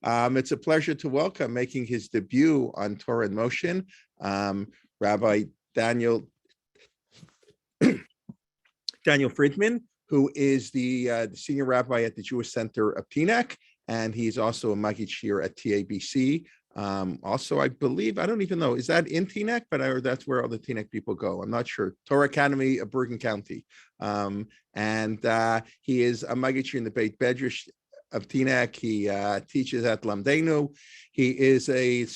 It's a pleasure to welcome, making his debut on Torah in Motion, Rabbi Daniel Fridman, who is the senior rabbi at the Jewish Center of Teaneck, and he's also a Maggid Shir at TABC. Also, I believe, I don't even know, is that in Teaneck? But that's where all the Teaneck people go. I'm not sure. Torah Academy of Bergen County. And he is a Maggid Shir in the Beit Medrash of Teaneck. He teaches at Lamdenu. He is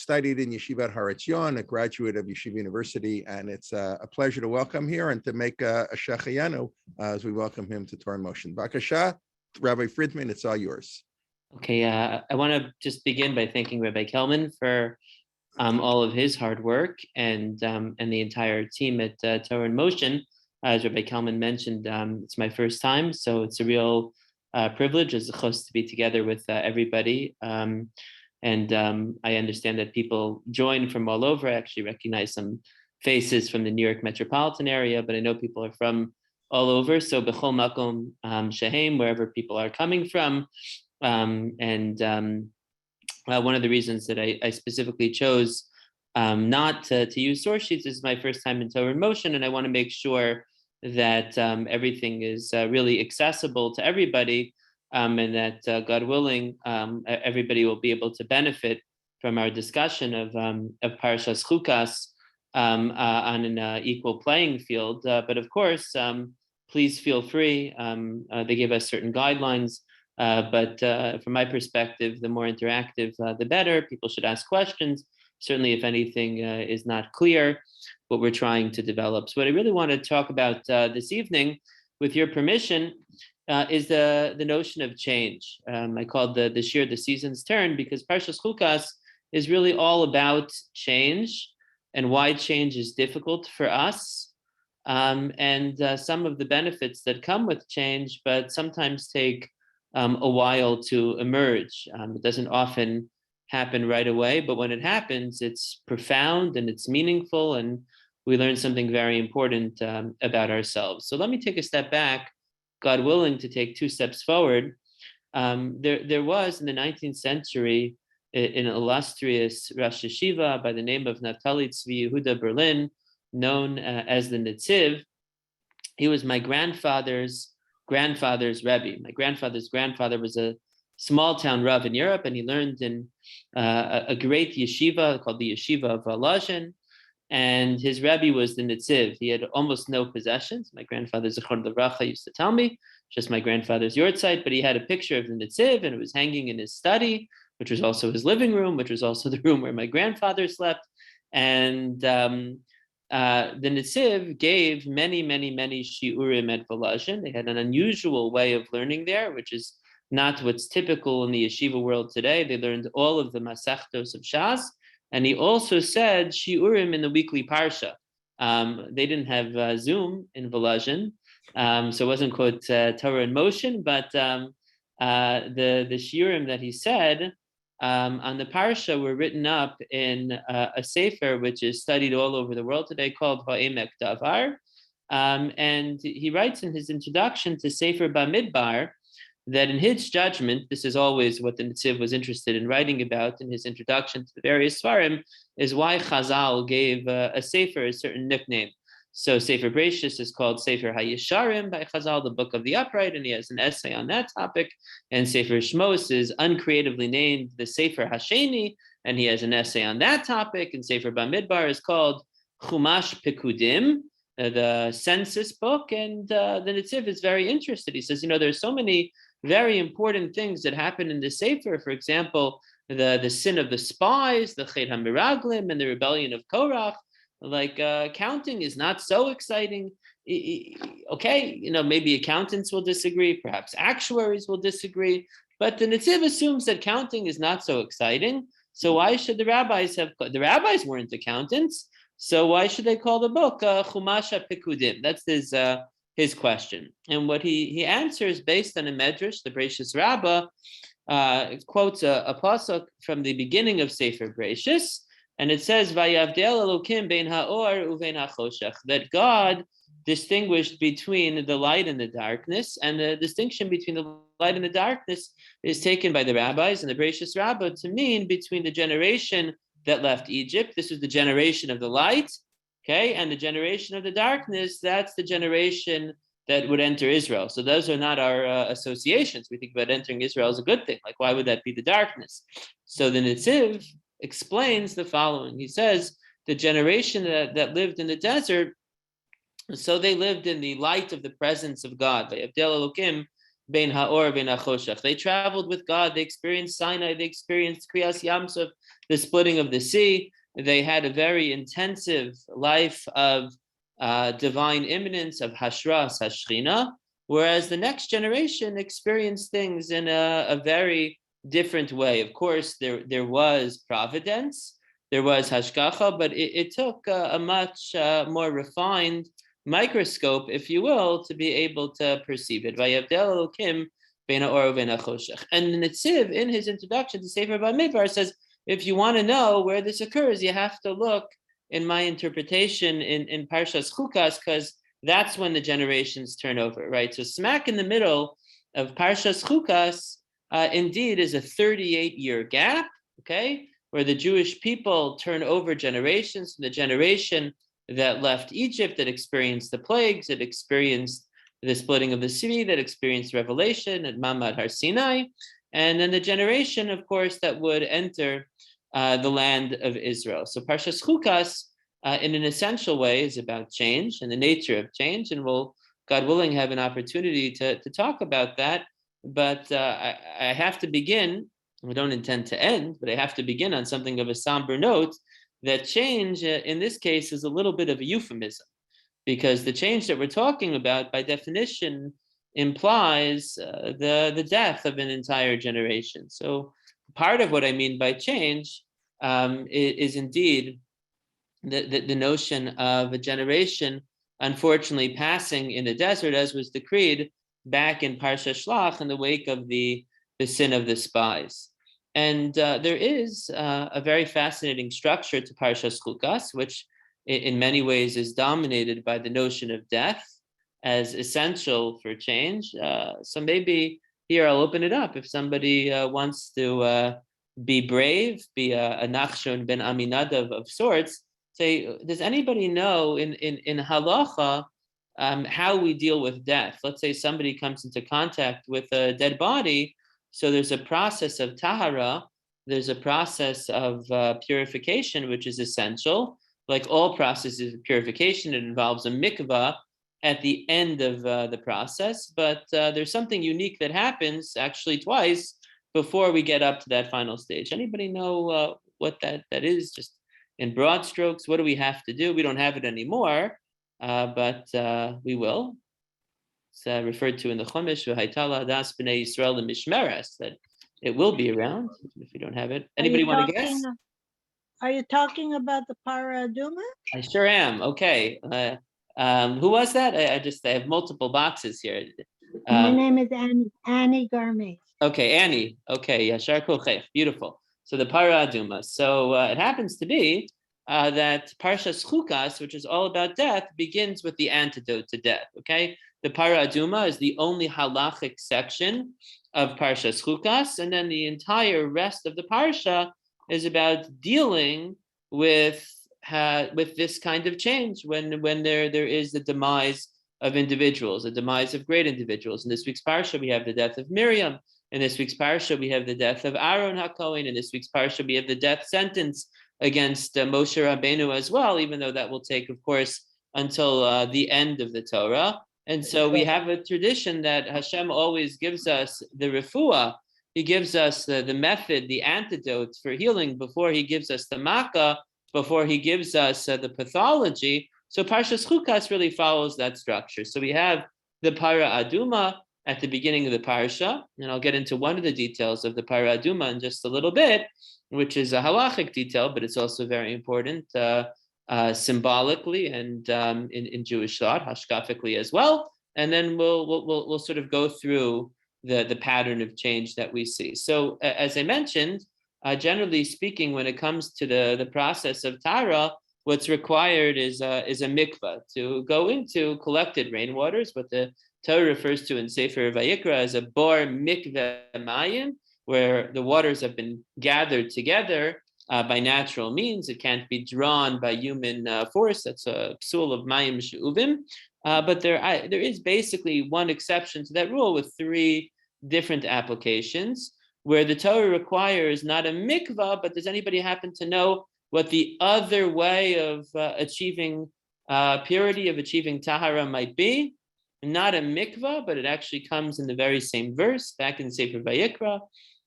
studied in Yeshivat Har Etzion, a graduate of Yeshiva University, and it's a pleasure to welcome here and to make a shechayanu as we welcome him to Torah in Motion. Bakasha, Rabbi Fridman, it's all yours. Okay, I want to just begin by thanking Rabbi Kelman for all of his hard work and the entire team at Torah in Motion. As Rabbi Kelman mentioned, it's my first time, so it's a real privilege as a host to be together with everybody. I understand that people join from all over. I actually recognize some faces from the New York metropolitan area, but I know people are from all over. So b'chol makom shehem, wherever people are coming from. One of the reasons that I specifically chose not to use source sheets is my first time in Torah in Motion, and I want to make sure that everything is really accessible to everybody, and that God willing, everybody will be able to benefit from our discussion of Parshat Chukat on an equal playing field. But of course, please feel free. They give us certain guidelines. But from my perspective, the more interactive, the better. People should ask questions. Certainly, if anything is not clear, what we're trying to develop. So what I really want to talk about this evening, with your permission, is the notion of change. I called the Shir The Season's Turn because Parshat Chukat is really all about change and why change is difficult for us. And some of the benefits that come with change, but sometimes take a while to emerge. It doesn't often happen right away, but when it happens, it's profound and it's meaningful, and we learn something very important about ourselves. So let me take a step back, God willing, to take two steps forward. There was in the 19th century an illustrious Rosh Yeshiva by the name of Naftali Tzvi Yehuda Berlin, known as the Netziv. He was my grandfather's Rebbe. My grandfather's grandfather was a small town Rav in Europe, and he learned in a great yeshiva called the Yeshiva of Lozhen, and his Rebbe was the Netziv. He had almost no possessions. My grandfather Zichron Levracha used to tell me, just my grandfather's yahrzeit, but he had a picture of the Netziv, and it was hanging in his study, which was also his living room, which was also the room where my grandfather slept. And the Netziv gave many shiurim at Volozhin. They had an unusual way of learning there, which is not what's typical in the yeshiva world today. They learned all of the Masechtos of Shas, and he also said shiurim in the weekly parsha. They didn't have Zoom in Volozhin, so it wasn't quote Torah in Motion, but the shiurim that he said on the parsha were written up in a sefer which is studied all over the world today called Ha'emek Davar. And he writes in his introduction to Sefer Bamidbar that in his judgment, this is always what the Netziv was interested in writing about in his introduction to the various Svarim, is why Chazal gave a sefer a certain nickname. So Sefer Bereishis is called Sefer HaYesharim by Chazal, the Book of the Upright, and he has an essay on that topic. And Sefer Shmos is uncreatively named the Sefer Hasheni, and he has an essay on that topic. And Sefer Bamidbar is called Chumash Pekudim, the census book. And the Netziv is very interested. He says, there's so many very important things that happen in the Sefer. For example, the sin of the spies, the Chet HaMiraglim, and the rebellion of Korach. Like counting is not so exciting. Okay, maybe accountants will disagree, perhaps actuaries will disagree, but the Netziv assumes that counting is not so exciting. So why should the rabbis the rabbis weren't accountants, so why should they call the book Chumash Pekudim? That's his question. And what he answers based on a medrash, the Bereishis Rabbah, quotes a pasuk from the beginning of Sefer Bereishis, and it says, "Vayavdel Elokim bein haor uvein hachoshech," that God distinguished between the light and the darkness, and the distinction between the light and the darkness is taken by the rabbis and the Bereishis Rabbah to mean between the generation that left Egypt. This was the generation of the light, okay, and the generation of the darkness, that's the generation that would enter Israel. So those are not our associations. We think about entering Israel as a good thing. Like, why would that be the darkness? So the Netziv explains the following. He says, the generation that lived in the desert, so they lived in the light of the presence of God. They traveled with God. They experienced Sinai. They experienced Kriyas Yamsuf, the splitting of the sea. They had a very intensive life of divine immanence, of Hashras Hashchina, whereas the next generation experienced things in a very different way. Of course, there was providence, there was hashgacha, but it took a much more refined microscope, if you will, to be able to perceive it. And the Netziv, in his introduction to Sefer Bamidbar, says, if you want to know where this occurs, you have to look in my interpretation in Parshas Chukas, because that's when the generations turn over, right? So smack in the middle of Parshas Chukas, indeed, is a 38-year gap, okay, where the Jewish people turn over generations from the generation that left Egypt, that experienced the plagues, that experienced the splitting of the sea, that experienced revelation at Mamad Har Sinai, and then the generation, of course, that would enter the land of Israel. So Parshas Chukas, in an essential way, is about change and the nature of change, and we'll, God willing, have an opportunity to talk about that. But I have to begin, I don't intend to end, but I have to begin on something of a somber note, that change, in this case, is a little bit of a euphemism, because the change that we're talking about, by definition, implies the death of an entire generation. So part of what I mean by change is indeed the notion of a generation, unfortunately, passing in the desert, as was decreed back in Parshat Shlach in the wake of the sin of the spies. And there is a very fascinating structure to Parshas Chukas, which in many ways is dominated by the notion of death as essential for change. So maybe here I'll open it up. If somebody wants to be brave, be a Nachshon ben Aminadav of sorts, say, does anybody know in halacha how we deal with death? Let's say somebody comes into contact with a dead body. So there's a process of tahara, there's a process of purification, which is essential. Like all processes of purification, it involves a mikvah at the end of the process, but there's something unique that happens actually twice before we get up to that final stage. Anybody know what that is? Just in broad strokes, what do we have to do? We don't have it anymore, but we will. It's referred to in the Chumash, V'haitala das b'nei Yisrael l'mishmeres, that it will be around if you don't have it. Anybody want to guess? Are you talking about the Para Aduma? I sure am. Okay. Who was that? I have multiple boxes here. My name is Annie Garme. Okay, Annie. Okay, Yashar Kochech. Beautiful. So the Para Aduma. So it happens to be that Parshas Chukas, which is all about death, begins with the antidote to death. Okay, the Para Aduma is the only halachic section of Parshas Chukas, and then the entire rest of the parsha is about dealing with this kind of change when there is the demise of individuals, the demise of great individuals. In this week's parsha, we have the death of Miriam. In this week's parsha, we have the death of Aaron HaKohen. In this week's parsha, we have the death sentence against Moshe Rabbeinu as well, even though that will take, of course, until the end of the Torah. And so we have a tradition that Hashem always gives us the refuah. He gives us the method, the antidote for healing before he gives us the makkah, before he gives us the pathology. So Parshas Chukas really follows that structure. So we have the Para Aduma at the beginning of the parsha, and I'll get into one of the details of the Para Aduma in just a little bit, which is a halachic detail, but it's also very important symbolically and in Jewish thought, hashkafically as well. And then we'll sort of go through the pattern of change that we see. So as I mentioned, generally speaking, when it comes to the process of Tara, what's required is a mikvah to go into collected rainwaters, what the Torah refers to in Sefer Vayikra as a bar mikveh mayim, where the waters have been gathered together by natural means. It can't be drawn by human force. That's a psul of mayim she'uvim. But there is basically one exception to that rule with three different applications, where the Torah requires not a mikvah, but does anybody happen to know what the other way of achieving purity, of achieving tahara might be? Not a mikvah, but it actually comes in the very same verse back in Sefer Vayikra.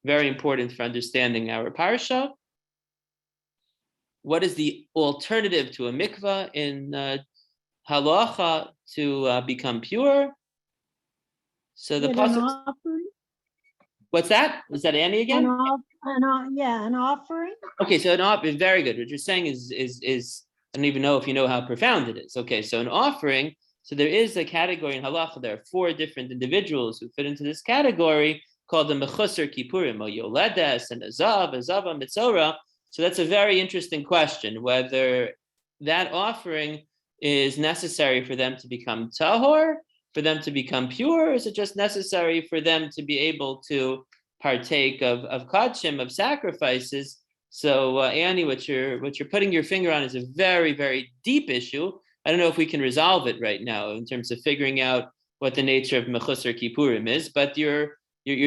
Very important for understanding our parsha. What is the alternative to a mikvah in halacha to become pure? So the pasuk. What's that? Was that Annie again? An offering. Okay, so an offering, very good. What you're saying is I don't even know if you know how profound it is. Okay, so an offering. So there is a category in halacha. There are four different individuals who fit into this category called the mechusar kippurim, or yoledes, and azava, mitzora. So that's a very interesting question, whether that offering is necessary for them to become tahor, for them to become pure, or is it just necessary for them to be able to partake of kadshim, of sacrifices? So Annie, what you're putting your finger on is a very, very deep issue. I don't know if we can resolve it right now in terms of figuring out what the nature of mechusar kippurim is, but you're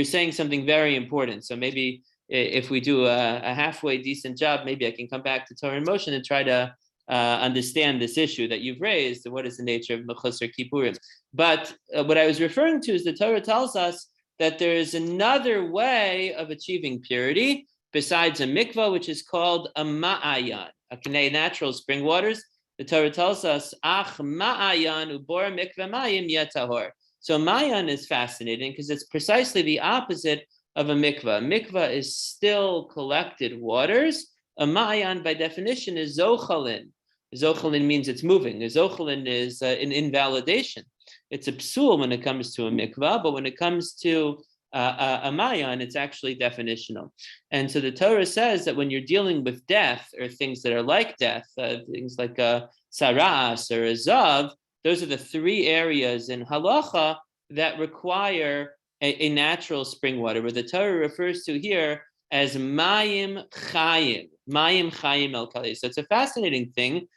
saying something very important. So maybe if we do a halfway decent job, maybe I can come back to Torah in Motion and try to understand this issue that you've raised. What is the nature of mechusar kippurim? But what I was referring to is the Torah tells us that there is another way of achieving purity besides a mikvah, which is called a ma'ayan, a natural spring waters. The Torah tells us, "Ach ma'ayan ubor mikveh mayim yetahor." So ma'ayan is fascinating because it's precisely the opposite of a mikvah. Mikvah is still collected waters. A ma'ayan, by definition, is zochalin. Zochalin means it's moving. A zochalin is an invalidation. It's a psul when it comes to a mikvah, but when it comes to a ma'ayan, it's actually definitional. And so the Torah says that when you're dealing with death or things that are like death, things like a saras or a zav, those are the three areas in halacha that require a natural spring water, where the Torah refers to here as mayim chayim el kali. So it's a fascinating thing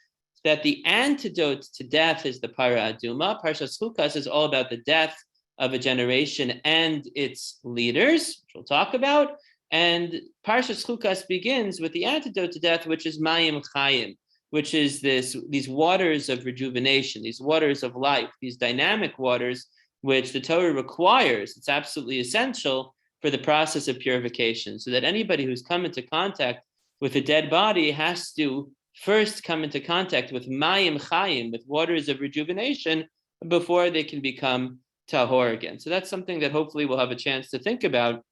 that the antidote to death is the para aduma. Parshat Shavua is all about the death of a generation and its leaders, which we'll talk about. And Parshat Shavua begins with the antidote to death, which is mayim chayim, which is these waters of rejuvenation, these waters of life, these dynamic waters, which the Torah requires. It's absolutely essential for the process of purification, so that anybody who's come into contact with a dead body has to first come into contact with mayim chayim, with waters of rejuvenation, before they can become tahor again. So that's something that hopefully we'll have a chance to think about,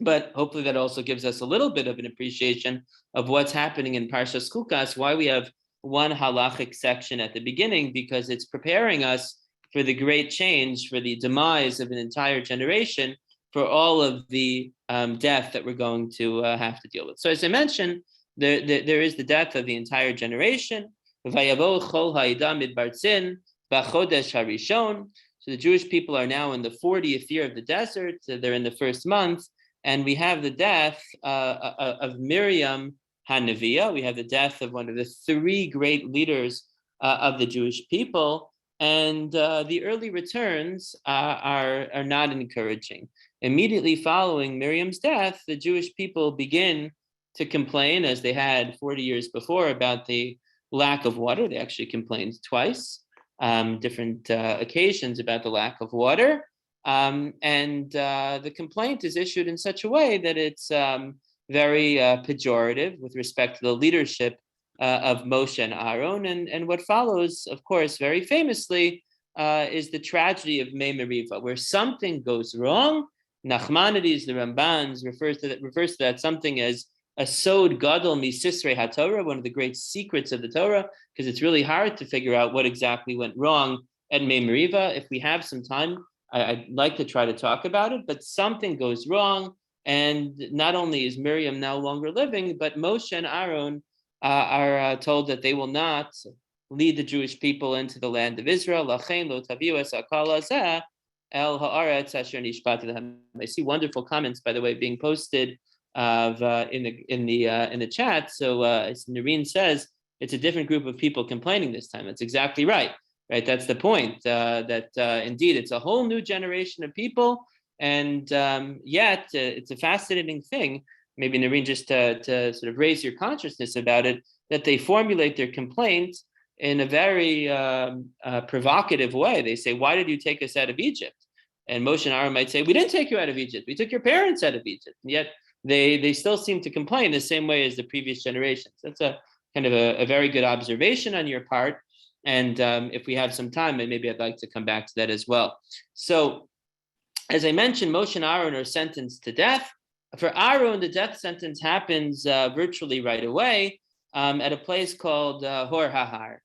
but hopefully that also gives us a little bit of an appreciation of what's happening in Parshat Shavua, why we have one halachic section at the beginning, because it's preparing us for the great change, for the demise of an entire generation, for all of the death that we're going to have to deal with. So as I mentioned, there is the death of the entire generation. So the Jewish people are now in the 40th year of the desert. They're in the first month. And we have the death of Miriam HaNeviah. We have the death of one of the three great leaders of the Jewish people. And the early returns are not encouraging. Immediately following Miriam's death, the Jewish people begin to complain, as they had 40 years before, about the lack of water. They actually complained twice, different occasions, about the lack of water. And the complaint is issued in such a way that it's very pejorative with respect to the leadership of Moshe and Aaron. And what follows, of course, very famously, is the tragedy of Mei Meriva, where something goes wrong. Nachmanides, the Rambans, refers to that something as a sod gadol misisrei haTorah, one of the great secrets of the Torah, because it's really hard to figure out what exactly went wrong at Mei Meriva. If we have some time, I'd like to try to talk about it, but something goes wrong. And not only is Miriam no longer living, but Moshe and Aaron are told that they will not lead the Jewish people into the land of Israel. Lachein lo taviu es hakol hazeh el haaretz asher nishbati lahem. I see wonderful comments, by the way, being posted in the chat. So as Noreen says, it's a different group of people complaining this time. That's exactly right. Right, that's the point. That indeed, it's a whole new generation of people, and yet it's a fascinating thing. Maybe Noreen, just to sort of raise your consciousness about it, that they formulate their complaint in a very provocative way. They say, "Why did you take us out of Egypt?" And Moshe and Aaron might say, "We didn't take you out of Egypt. We took your parents out of Egypt." And yet they still seem to complain the same way as the previous generations. That's a kind of a very good observation on your part. And if we have some time, then maybe I'd like to come back to that as well. So, as I mentioned, Moshe and Aaron are sentenced to death. For Aaron, the death sentence happens virtually right away at a place called Hor Hahar.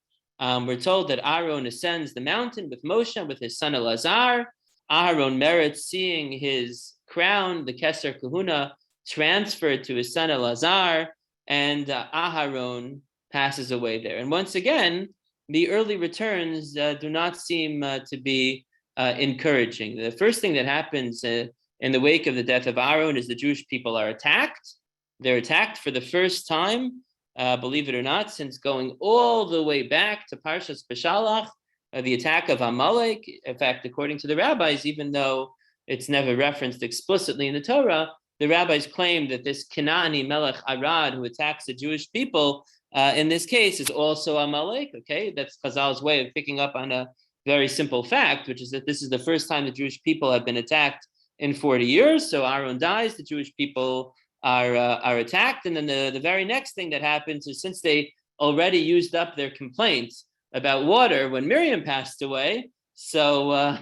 We're told that Aaron ascends the mountain with Moshe, with his son Elazar. Aaron merits seeing his crown, the Keser Kahuna, transferred to his son Elazar, and Aaron passes away there. And once again, the early returns do not seem to be encouraging. The first thing that happens in the wake of the death of Aaron is the Jewish people are attacked. They're attacked for the first time, believe it or not, since going all the way back to Parshat Shavua, the attack of Amalek. In fact, according to the rabbis, even though it's never referenced explicitly in the Torah, the rabbis claim that this Kenani Melech Arad who attacks the Jewish people in this case is also Amalek. Okay, that's Chazal's way of picking up on a very simple fact, which is that this is the first time the Jewish people have been attacked in 40 years. So Aaron dies, the Jewish people are attacked, and then the very next thing that happens is, since they already used up their complaints about water when Miriam passed away, so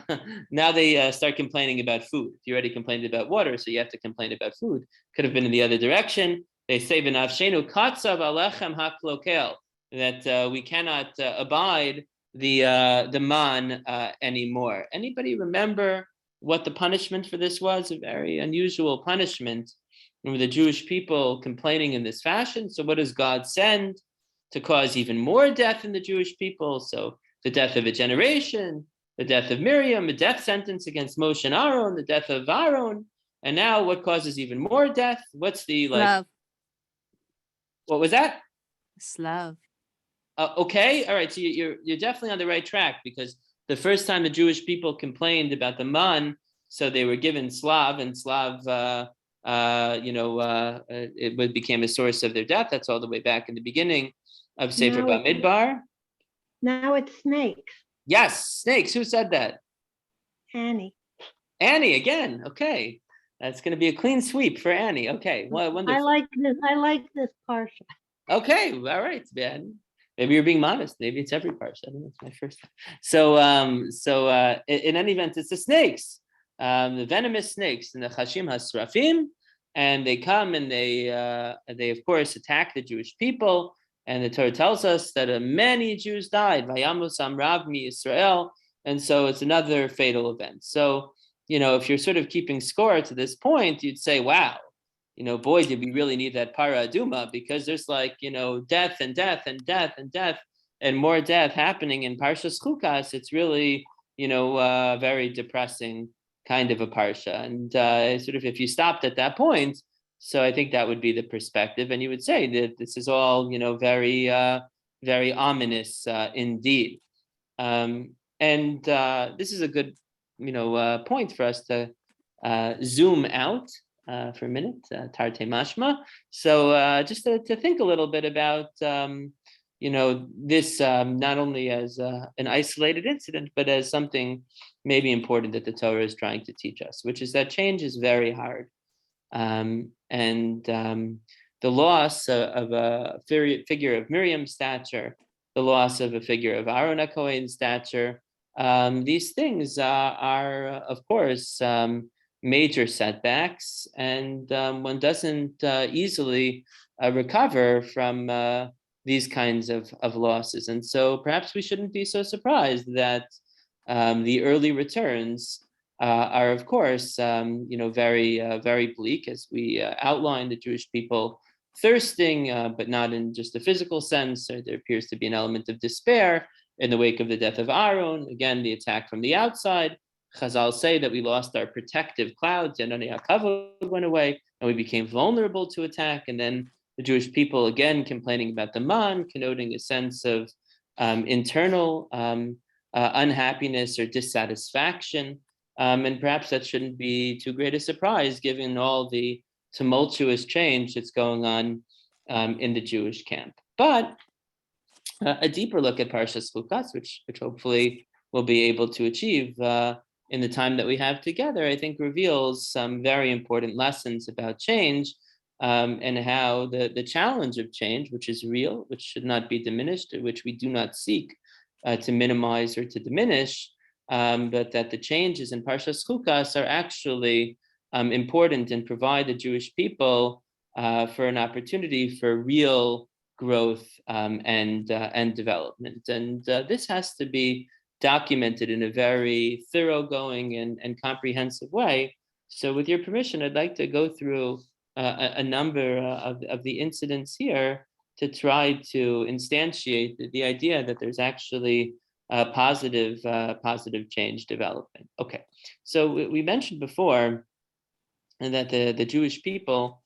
now they start complaining about food. You already complained about water, so you have to complain about food. Could have been in the other direction. They say, "V'nafshenu katzav alechem haklokel," that we cannot abide the man anymore. Anybody remember what the punishment for this was? A very unusual punishment. Remember the Jewish people complaining in this fashion. So what does God send to cause even more death in the Jewish people? So the death of a generation, the death of Miriam, a death sentence against Moshe and Aaron, the death of Aaron, and now what causes even more death? What's the Love. What was that? Slav. Okay, all right. So you're definitely on the right track, because the first time the Jewish people complained about the man, so they were given Slav, and Slav, it became a source of their death. That's all the way back in the beginning of Sefer Bamidbar. Now it's snakes. Yes, snakes. Who said that? Annie. Annie again. Okay, that's going to be a clean sweep for Annie. Okay, well, wonderful. I like this parsha. Okay, all right, man. Maybe you're being modest. Maybe it's every parsha. I don't know. It's my first time. So in any event, it's the snakes, the venomous snakes, and the Chashim Hasrafim, and they come and they of course attack the Jewish people. And the Torah tells us that many Jews died. Vayamus Amrav mi Israel, and so it's another fatal event. So if you're sort of keeping score to this point, you'd say, wow. Boy, did we really need that para aduma, because there's death and death and death and death and more death happening in Parshat Chukat. It's really, a very depressing kind of a parsha. And sort of if you stopped at that point, so I think that would be the perspective. And you would say that this is all, very, very ominous indeed. And this is a good, point for us to zoom out for a minute, tarte mashma. So just to think a little bit about, this not only as an isolated incident, but as something maybe important that the Torah is trying to teach us, which is that change is very hard. And the loss of a figure of Miriam's stature, the loss of a figure of Aaron HaKohen's stature, these things are of course, major setbacks, and one doesn't easily recover from these kinds of losses. And so perhaps we shouldn't be so surprised that the early returns are, of course, very, very bleak, as we outlined. The Jewish people thirsting, but not in just a physical sense. There appears to be an element of despair in the wake of the death of Aaron. Again, the attack from the outside. Chazal say that we lost our protective clouds, and Kavod went away, and we became vulnerable to attack. And then the Jewish people, again, complaining about the man, connoting a sense of internal unhappiness or dissatisfaction. And perhaps that shouldn't be too great a surprise, given all the tumultuous change that's going on in the Jewish camp. But a deeper look at Parshat Chukat, which hopefully we'll be able to achieve in the time that we have together, I think reveals some very important lessons about change and how the challenge of change, which is real, which should not be diminished, which we do not seek to minimize or to diminish, but that the changes in Parshat Chukat are actually important and provide the Jewish people for an opportunity for real growth and development. And this has to be documented in a very thoroughgoing and comprehensive way. So with your permission, I'd like to go through a number of the incidents here to try to instantiate the idea that there's actually positive change developing. Okay, so we mentioned before that the Jewish people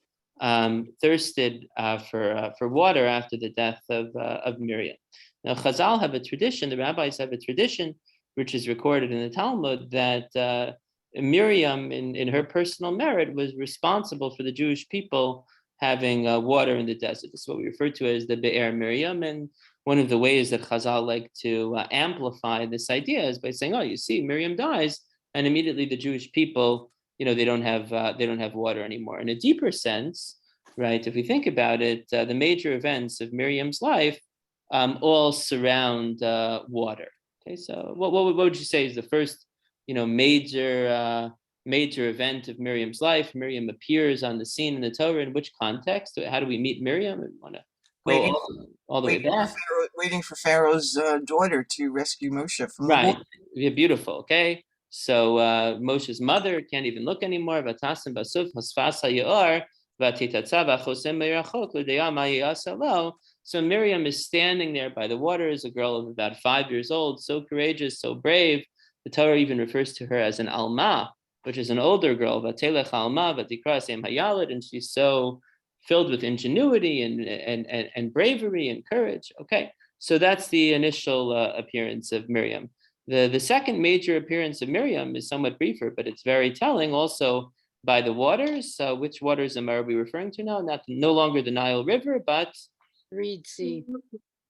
thirsted for water after the death of Miriam. Now, Chazal have a tradition, the rabbis have a tradition, which is recorded in the Talmud, that Miriam, in her personal merit, was responsible for the Jewish people having water in the desert. This is what we refer to as the Be'er Miriam. And one of the ways that Chazal like to amplify this idea is by saying, oh, you see, Miriam dies, and immediately the Jewish people, they don't have water anymore. In a deeper sense, right, if we think about it, the major events of Miriam's life all surround water. Okay, so what would you say is the first, major event of Miriam's life? Miriam appears on the scene in the Torah. In which context? How do we meet Miriam? We want to go all the way back. Waiting for Pharaoh's daughter to rescue Moshe from right. the water. Yeah, beautiful. Okay, so Moshe's mother can't even look anymore. Vatasim basuf hasfas hayor vatitatzav achosem meirachok l'deya ma'yasalo. So Miriam is standing there by the water as a girl of about 5 years old, so courageous, so brave. The Torah even refers to her as an alma, which is an older girl, vatelech alma vatikra sem hayalad, and she's so filled with ingenuity and bravery and courage. Okay, so that's the initial appearance of Miriam. The second major appearance of Miriam is somewhat briefer, but it's very telling. Also by the waters. Which waters are we referring to now? No longer the Nile River, but Reed Sea.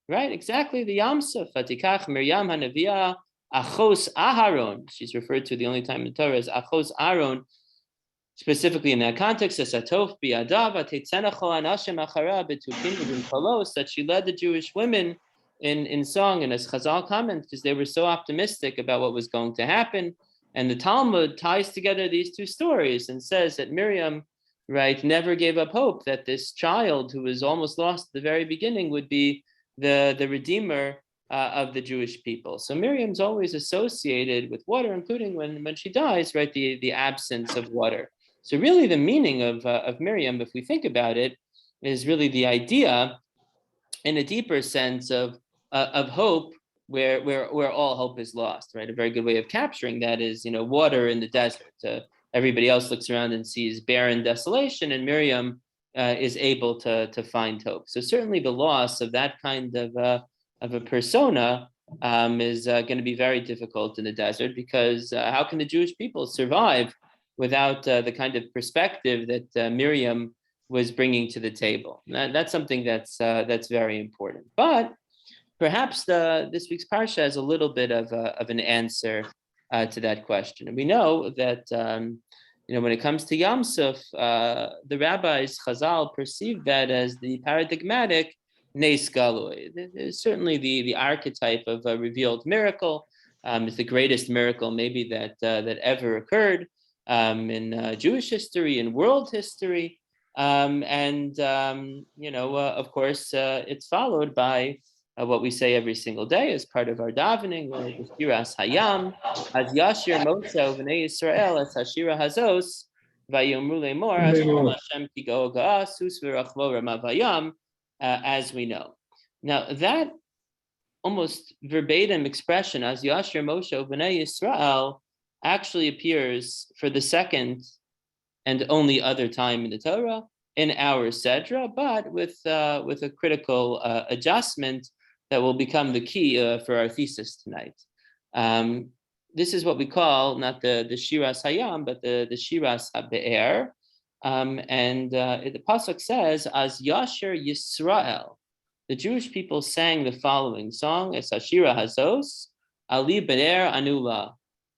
Right, exactly. The Yam Suf. Vatikach Miriam Hanavia Achos Aharon. She's referred to the only time in the Torah as Achos Aaron. Specifically in that context, that she led the Jewish women in song, and as Chazal comments, because they were so optimistic about what was going to happen. And the Talmud ties together these two stories and says that Miriam, right, never gave up hope that this child who was almost lost at the very beginning would be the redeemer of the Jewish people. So Miriam's always associated with water, including when she dies, right, the absence of water. So really the meaning of Miriam, if we think about it, is really the idea in a deeper sense of hope where all hope is lost, right? A very good way of capturing that is, water in the desert. Everybody else looks around and sees barren desolation, and Miriam is able to find hope. So certainly the loss of that kind of a persona is going to be very difficult in the desert, because how can the Jewish people survive without the kind of perspective that Miriam was bringing to the table? That's something that's very important. But perhaps this week's parsha has a little bit of an answer to that question. And we know that when it comes to Yam Suf, the rabbis Chazal perceive that as the paradigmatic Nes Galoi. There's certainly the archetype of a revealed miracle. It's the greatest miracle maybe that ever occurred in Jewish history, in world history, of course, it's followed by what we say every single day as part of our davening, Shiras Hayam, as Yashir Moshe V'nei Yisrael as Hashira Hazos, Vayomru lemor, Hashem ki go ga'asus v'rachmo rama vayam, as we know. Now that almost verbatim expression, as Yashir Moshe B'nai Yisrael, actually appears for the second and only other time in the Torah, in our Sedra, but with a critical adjustment that will become the key for our thesis tonight. This is what we call not the Shiras Hayam, but the Shiras HaBe'er. The pasuk says, "As Yasher Yisrael," the Jewish people sang the following song: "Es Hashira Hazos Ali Be'er Anula,"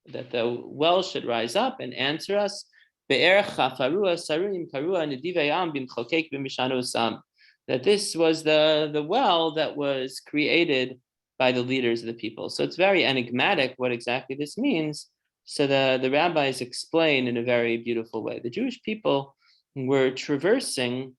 that the well should rise up and answer us. Be'er Chafarua Sarim Karua Nedivayam Bimchokek B'Mishanosam. That this was the well that was created by the leaders of the people. So it's very enigmatic what exactly this means. So the rabbis explain in a very beautiful way. The Jewish people were traversing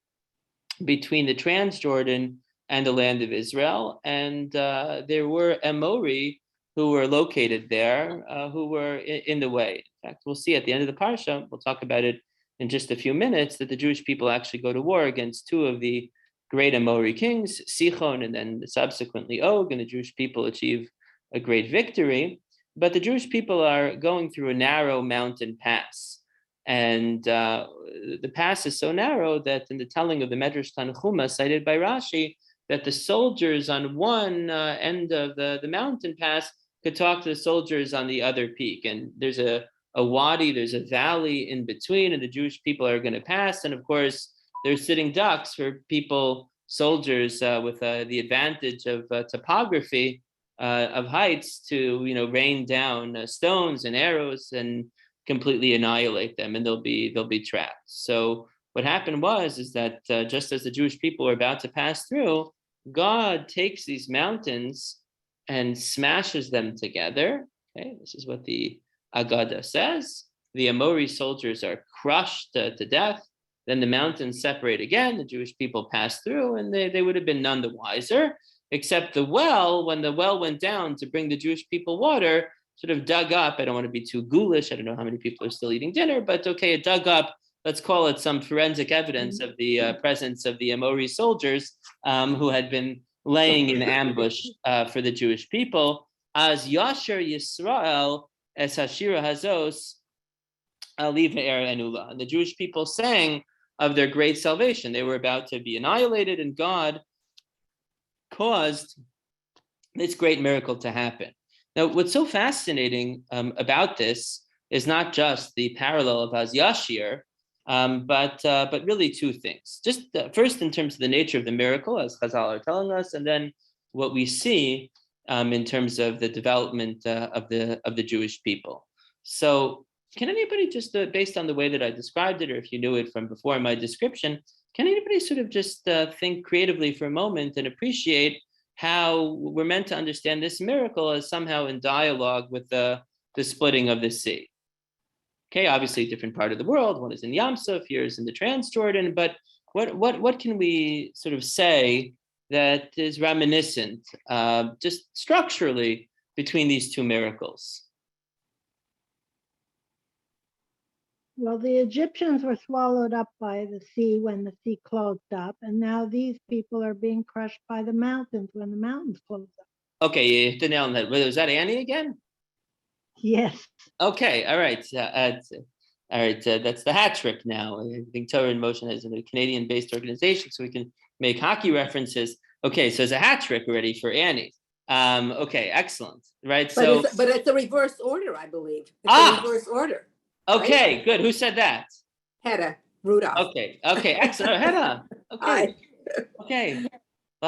between the Transjordan and the land of Israel, and there were Amori who were located there, who were in the way. In fact, we'll see at the end of the parsha, we'll talk about it in just a few minutes, that the Jewish people actually go to war against two of the great Amori kings, Sichon and then subsequently Og, and the Jewish people achieve a great victory. But the Jewish people are going through a narrow mountain pass. And the pass is so narrow that in the telling of the Medrash Tanchuma cited by Rashi, that the soldiers on one end of the mountain pass could talk to the soldiers on the other peak. And there's a wadi, there's a valley in between, and the Jewish people are going to pass. And of course, they're sitting ducks for people, soldiers with the advantage of topography, of heights, to rain down stones and arrows and completely annihilate them, and they'll be trapped. So what happened is that just as the Jewish people were about to pass through, God takes these mountains and smashes them together. Okay, this is what the Agada says. The Amori soldiers are crushed to death. Then the mountains separate again. The Jewish people pass through, and they would have been none the wiser, except the well, when the well went down to bring the Jewish people water, sort of dug up. I don't want to be too ghoulish. I don't know how many people are still eating dinner, but okay, it dug up, let's call it some forensic evidence of the presence of the Amori soldiers who had been laying in ambush for the Jewish people. As Yasher Yisrael es Hashira Hazos Ali Ve'er Enula. And the Jewish people sang of their great salvation. They were about to be annihilated, and God caused this great miracle to happen. Now, what's so fascinating about this is not just the parallel of Az Yashir, but really two things. Just first, in terms of the nature of the miracle, as Chazal are telling us, and then what we see in terms of the development of the Jewish people. So, can anybody just, based on the way that I described it, or if you knew it from before in my description, can anybody sort of just think creatively for a moment and appreciate how we're meant to understand this miracle as somehow in dialogue with the splitting of the sea? Okay, obviously a different part of the world. One is in Yam Suf, here is in the Transjordan. But what can we sort of say that is reminiscent, just structurally, between these two miracles? Well, the Egyptians were swallowed up by the sea when the sea closed up, and now these people are being crushed by the mountains when the mountains close up. Okay, you hit the nail on the head. Was that Annie again? Yes. Okay, all right. That's the hat trick now. I think Torah in Motion is a Canadian-based organization, so we can make hockey references. Okay, so it's a hat trick already for Annie. Okay, excellent. Right, but it's a reverse order, I believe. It's a reverse order. Okay, right? Good. Who said that? Hedda Rudolph. Okay, excellent. Hedda. Okay. Hi. Okay. We'll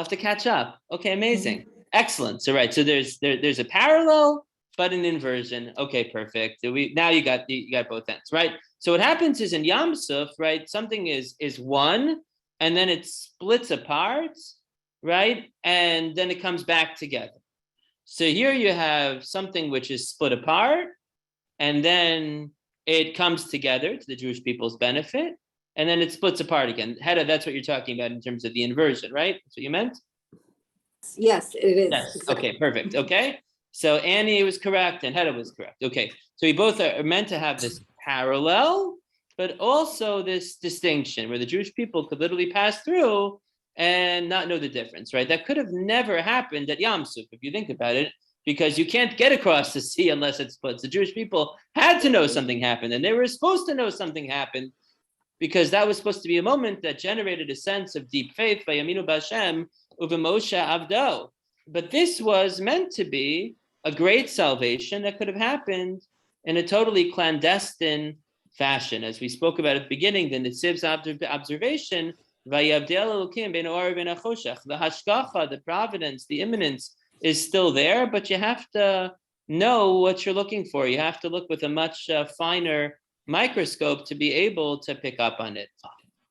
have to catch up. Okay, amazing. Excellent. So right. So there's a parallel, but an inversion. Okay, perfect. Now you got both ends, right? So what happens is in Yam Suf, right, something is one, and then it splits apart, right? And then it comes back together. So here you have something which is split apart, and then it comes together to the Jewish people's benefit, and then it splits apart again. Hedda, that's what you're talking about in terms of the inversion, right? That's what you meant? Yes, it is. Yes. Okay, perfect. Okay. So Annie was correct and Hedda was correct. Okay. So we both are meant to have this parallel, but also this distinction where the Jewish people could literally pass through and not know the difference, right? That could have never happened at Yam Suf, if you think about it, because you can't get across the sea unless it splits. The Jewish people had to know something happened, and they were supposed to know something happened, because that was supposed to be a moment that generated a sense of deep faith by Yaminu B'Hashem uva Moshe Avdo. But this was meant to be a great salvation that could have happened in a totally clandestine fashion. As we spoke about at the beginning, the Nitziv's observation, the hashgacha, the providence, the imminence is still there, but you have to know what you're looking for. You have to look with a much finer microscope to be able to pick up on it.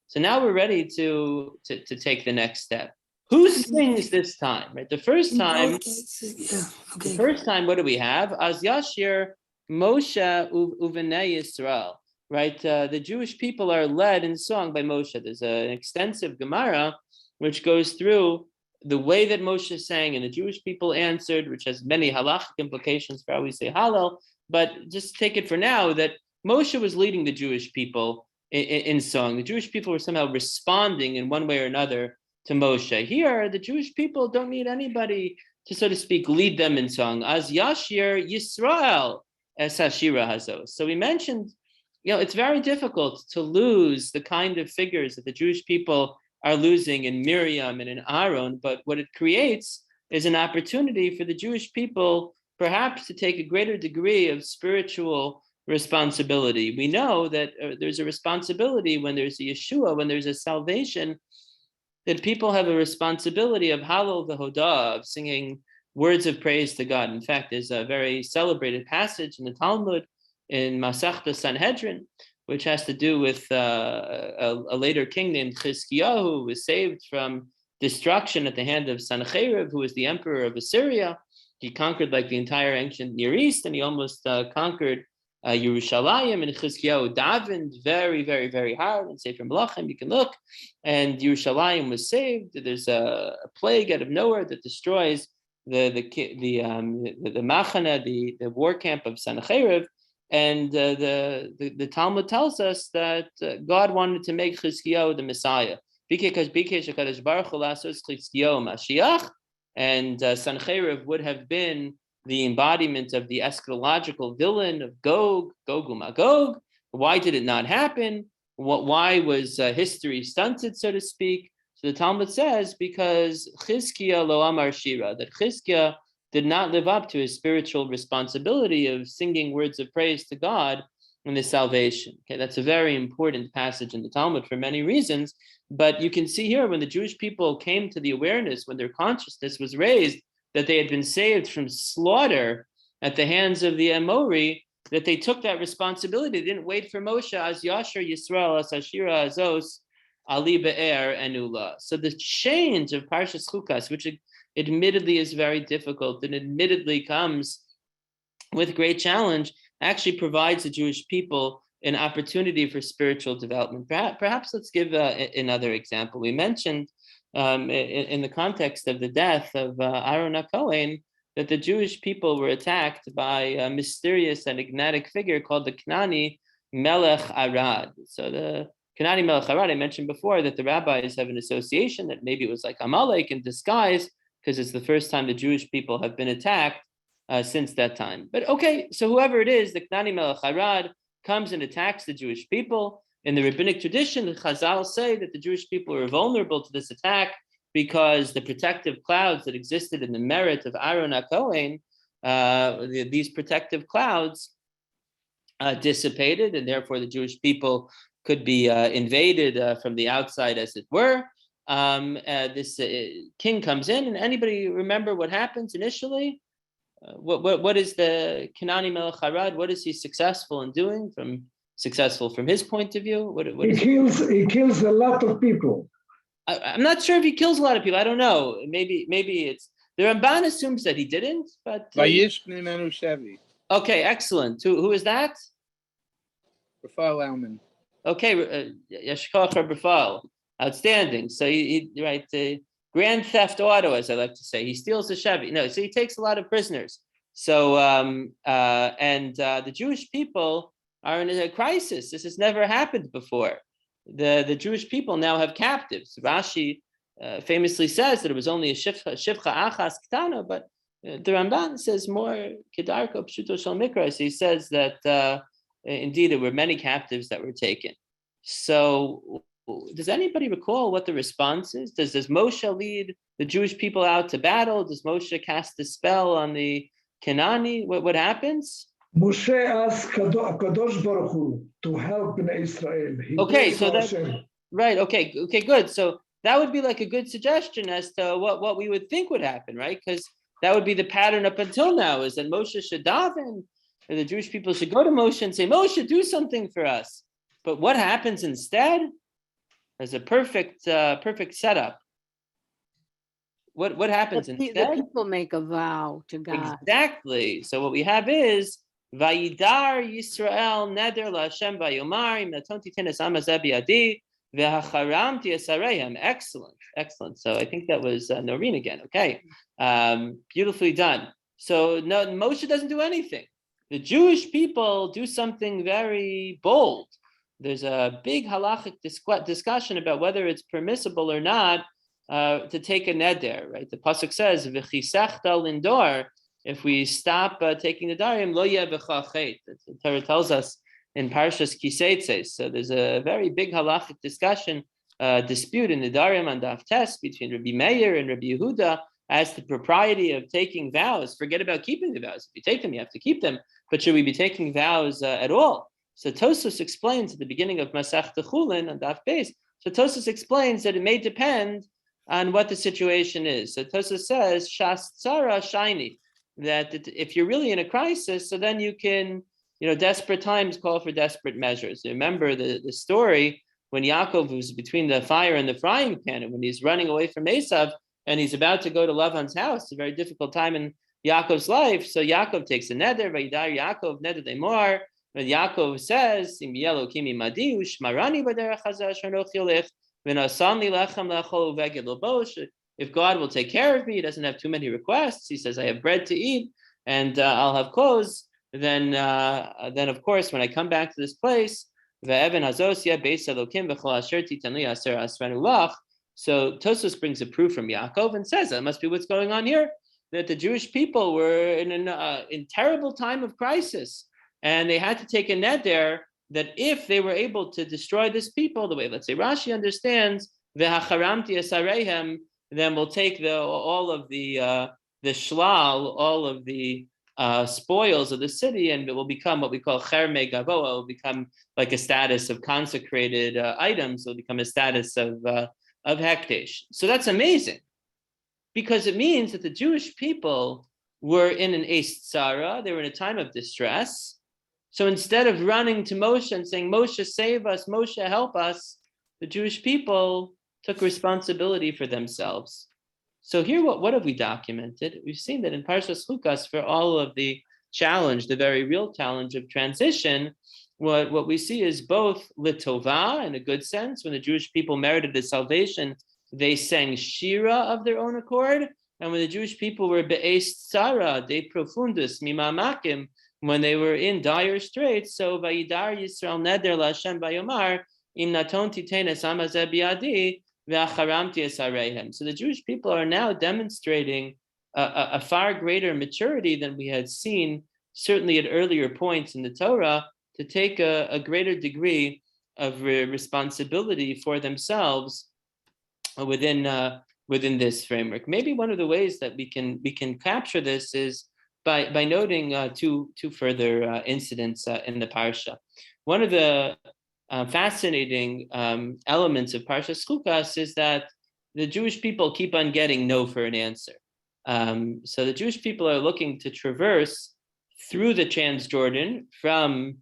So now we're ready to take the next step. Who sings this time? Right, the first time. The first time, what do we have? Az Yashir Moshe Uvenei Yisrael. Right, the Jewish people are led in song by Moshe. There's an extensive Gemara which goes through the way that Moshe sang and the Jewish people answered, which has many halachic implications for how we say Hallel. But just take it for now that Moshe was leading the Jewish people in song. The Jewish people were somehow responding in one way or another to Moshe. Here, the Jewish people don't need anybody to, so to speak, lead them in song. Az Yashir Yisrael es Hashira Hazos. So we mentioned, it's very difficult to lose the kind of figures that the Jewish people are losing in Miriam and in Aaron, but what it creates is an opportunity for the Jewish people perhaps to take a greater degree of spiritual responsibility. We know that there's a responsibility when there's a Yeshua, when there's a salvation, that people have a responsibility of Hallel v'Hodah, of singing words of praise to God. In fact, there's a very celebrated passage in the Talmud in Masechta Sanhedrin, which has to do with a later king named Chizkiyahu, who was saved from destruction at the hand of Sancheriv, who was the emperor of Assyria. He conquered like the entire ancient Near East, and he almost conquered Yerushalayim, and Chizkiyahu davened very, very, very hard. And Sefer Melachim, you can look, and Yerushalayim was saved. There's a plague out of nowhere that destroys the Machana, the war camp of Sancheriv. And the Talmud tells us that God wanted to make Chizkiyahu the Messiah. Because Hakadosh Baruch Hu lasos Chizkiyahu Mashiach, and Sancheriv would have been the embodiment of the eschatological villain of Gog uMagog. Why did it not happen? Why was history stunted, so to speak? So the Talmud says because Chizkiah lo amar shira, that Chizkiah did not live up to his spiritual responsibility of singing words of praise to God in the salvation. Okay, that's a very important passage in the Talmud for many reasons. But you can see here when the Jewish people came to the awareness, when their consciousness was raised, that they had been saved from slaughter at the hands of the Amori, that they took that responsibility. They didn't wait for Moshe, as Yashar Yisrael, as Hashira Azos, Ali Be'er, and Ula. So the change of Parshat Chukat, which admittedly is very difficult and admittedly comes with great challenge, actually provides the Jewish people an opportunity for spiritual development. Perhaps let's give another example. We mentioned in the context of the death of Aaron HaKohen, that the Jewish people were attacked by a mysterious and enigmatic figure called the Kanani Melech Arad. So the Kanani Melech Arad, I mentioned before that the rabbis have an association that maybe it was like Amalek in disguise, because it's the first time the Jewish people have been attacked since that time. But okay, so whoever it is, the Kanani Melech Arad comes and attacks the Jewish people. In the rabbinic tradition, the Chazal say that the Jewish people were vulnerable to this attack because the protective clouds that existed in the merit of Aaron HaKohen, these protective clouds dissipated, and therefore the Jewish people could be invaded from the outside, as it were. This king comes in, and anybody remember what happens initially? What is the Kanani Melech Harad? What is he successful in doing? Successful from his point of view? He kills a lot of people. I'm not sure if he kills a lot of people. I don't know. Maybe it's the Ramban assumes that he didn't, but okay, excellent. Who is that? Rafael Auman. Okay, Yashkocher Rafael. Outstanding. So he right, grand theft auto, as I like to say. He steals a Chevy. No, so he takes a lot of prisoners. So the Jewish people are in a crisis. This has never happened before. The Jewish people now have captives. Rashi famously says that it was only a shivcha achas ktana, but the Ramban says more kedarko pshuto shel mikra. So he says that indeed there were many captives that were taken. So does anybody recall what the response is? Does Moshe lead the Jewish people out to battle? Does Moshe cast a spell on the Kenani? What happens? Moshe asked Kadosh Baruch Hu to help in Israel. Okay, so that's right. Okay, good. So that would be like a good suggestion as to what we would think would happen, right? Because that would be the pattern up until now, is that Moshe should daven, or the Jewish people should go to Moshe and say, Moshe, do something for us. But what happens instead? There's a perfect setup. What happens instead? The people make a vow to God. Exactly. So what we have is Vayidar Yisrael Neder LaHashem Vayomar Im Natonti Tenes Amazeh Biadi Vehacharamti Esareim. Excellent. So I think that was Noreen again. Okay, beautifully done. So no, Moshe doesn't do anything. The Jewish people do something very bold. There's a big halachic discussion about whether it's permissible or not to take a neder, right? The pasuk says, "V'chisechta lindor." If we stop taking the darim, lo yeh b'chachet. The Torah tells us in Parshas Kiseitses. So there's a very big halachic discussion, dispute in the darim and Daf Tes between Rabbi Meir and Rabbi Yehuda as to the propriety of taking vows. Forget about keeping the vows. If you take them, you have to keep them. But should we be taking vows at all? So Tosfos explains at the beginning of Masech Chulin on Daf Beis. So Tosfos explains that it may depend on what the situation is. So Tosfos says, Shas Tzara Shaini, that if you're really in a crisis, so then you can, desperate times call for desperate measures. Remember the story when Yaakov was between the fire and the frying pan, and when he's running away from Esav, and he's about to go to Lavan's house, a very difficult time in Yaakov's life. So Yaakov takes a neder, Vayidar Yaakov neder demor. When Yaakov says, if God will take care of me, he doesn't have too many requests. He says, I have bread to eat and I'll have clothes. Then of course, when I come back to this place, so Tosfos brings a proof from Yaakov and says that must be what's going on here, that the Jewish people were in terrible time of crisis. And they had to take a neder that if they were able to destroy this people, the way, let's say, Rashi understands, v'hacharamti esarehem, then we'll take all of the shlal, all of the spoils of the city, and it will become what we call chermei gavoa. It will become like a status of consecrated items. It will become a status of hekdesh. So that's amazing, because it means that the Jewish people were in an eis tzara. They were in a time of distress. So instead of running to Moshe and saying, Moshe, save us, Moshe, help us, the Jewish people took responsibility for themselves. So here, what have we documented? We've seen that in Parshat Chukat, for all of the challenge, the very real challenge of transition, what we see is both litova, in a good sense. When the Jewish people merited the salvation, they sang shira of their own accord. And when the Jewish people were be'es tzara, de profundus, mimamakim, when they were in dire straits, so Vayidar Yisrael Neder LaHashem Vayomar Im Natonti Tenes Amazeh Biadi Ve'acharamti Esarehem. So the Jewish people are now demonstrating a far greater maturity than we had seen, certainly at earlier points in the Torah, to take a greater degree of responsibility for themselves within this framework. Maybe one of the ways that we can capture this is by noting two further incidents in the parsha. One of the fascinating elements of Parshat Chukat is that the Jewish people keep on getting no for an answer. So the Jewish people are looking to traverse through the Transjordan from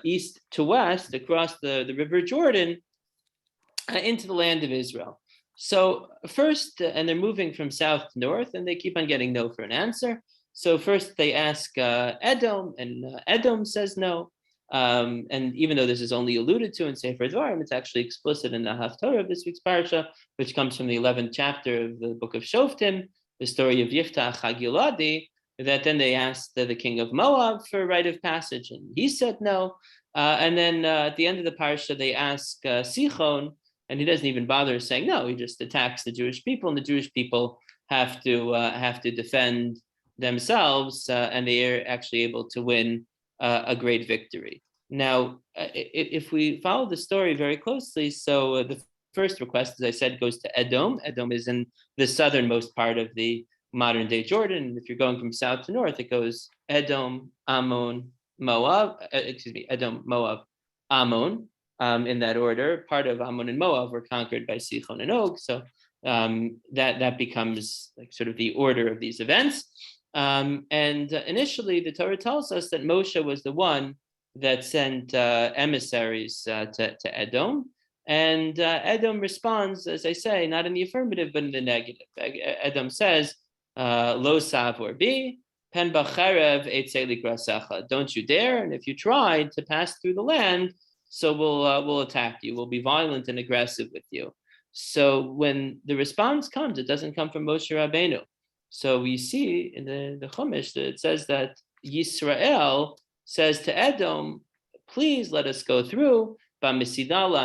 east to west across the River Jordan into the land of Israel. So first, and they're moving from south to north, and they keep on getting no for an answer. So first they ask Edom, and Edom says no. And even though this is only alluded to in Sefer Dvarim, it's actually explicit in the Haftarah of this week's parsha, which comes from the 11th chapter of the book of Shoftim, the story of Yiftach HaGiladi, that then they asked the king of Moab for a rite of passage, and he said no. And then at the end of the parsha, they ask Sichon, and he doesn't even bother saying no. He just attacks the Jewish people, and the Jewish people have to defend themselves, and they are actually able to win a great victory. Now, if we follow the story very closely, so the first request, as I said, goes to Edom. Edom is in the southernmost part of the modern day Jordan. If you're going from south to north, it goes Edom, Ammon, Moab, Edom, Moab, Ammon, in that order. Part of Ammon and Moab were conquered by Sichon and Og, so that becomes like sort of the order of these events. And initially, the Torah tells us that Moshe was the one that sent emissaries to Edom. And Edom responds, as I say, not in the affirmative, but in the negative. Edom says, Lo savor bi, pen bacherev etzeli grasecha. Don't you dare, and if you try to pass through the land, so we'll attack you. We'll be violent and aggressive with you. So when the response comes, it doesn't come from Moshe Rabbeinu. So we see in the Chumash that it says that Yisrael says to Edom, please let us go through. So they try,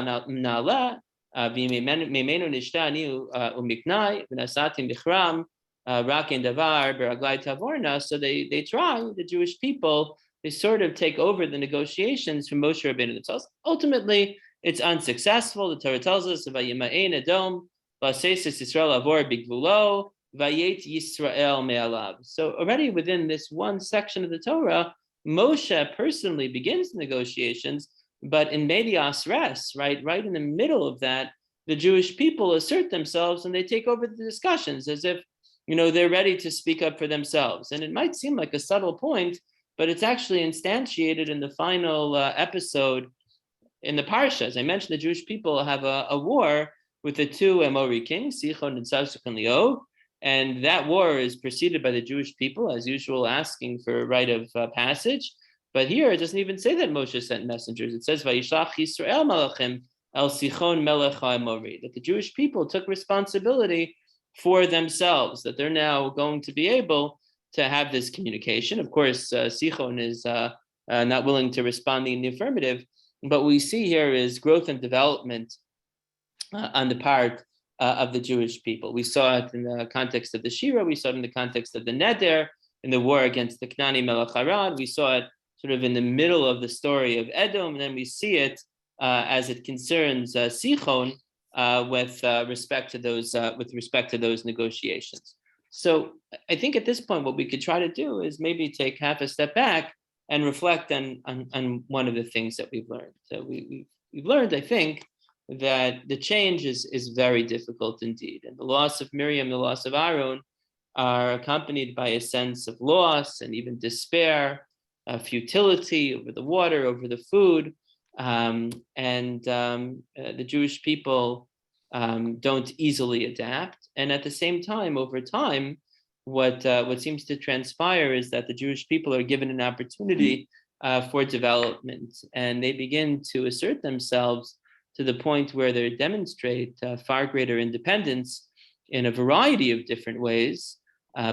the Jewish people, they sort of take over the negotiations from Moshe Rabbeinu themselves. Ultimately, it's unsuccessful. The Torah tells us, so already within this one section of the Torah, Moshe personally begins the negotiations, but in medias res, right in the middle of that, the Jewish people assert themselves and they take over the discussions as if, they're ready to speak up for themselves. And it might seem like a subtle point, but it's actually instantiated in the final episode in the Parsha. As I mentioned, the Jewish people have a war with the two Amori kings, Sichon and subsequently Og, and that war is preceded by the Jewish people, as usual, asking for a rite of passage. But here it doesn't even say that Moshe sent messengers. It says, Vayishlach Yisrael malachim el Sichon melech ha'Amori, that the Jewish people took responsibility for themselves, that they're now going to be able to have this communication. Of course, Sichon is not willing to respond in the affirmative, but what we see here is growth and development on the part of the Jewish people. We saw it in the context of the Shira, we saw it in the context of the Neder, in the war against the Knani Melech Harad, we saw it sort of in the middle of the story of Edom, and then we see it as it concerns Sichon with respect to those negotiations. So I think at this point, what we could try to do is maybe take half a step back and reflect on one of the things that we've learned. So we've learned, I think, that the change is very difficult indeed. And the loss of Miriam, the loss of Aaron are accompanied by a sense of loss and even despair, futility over the water, over the food. The Jewish people don't easily adapt. And at the same time, over time, what seems to transpire is that the Jewish people are given an opportunity for development, and they begin to assert themselves to the point where they demonstrate far greater independence in a variety of different ways,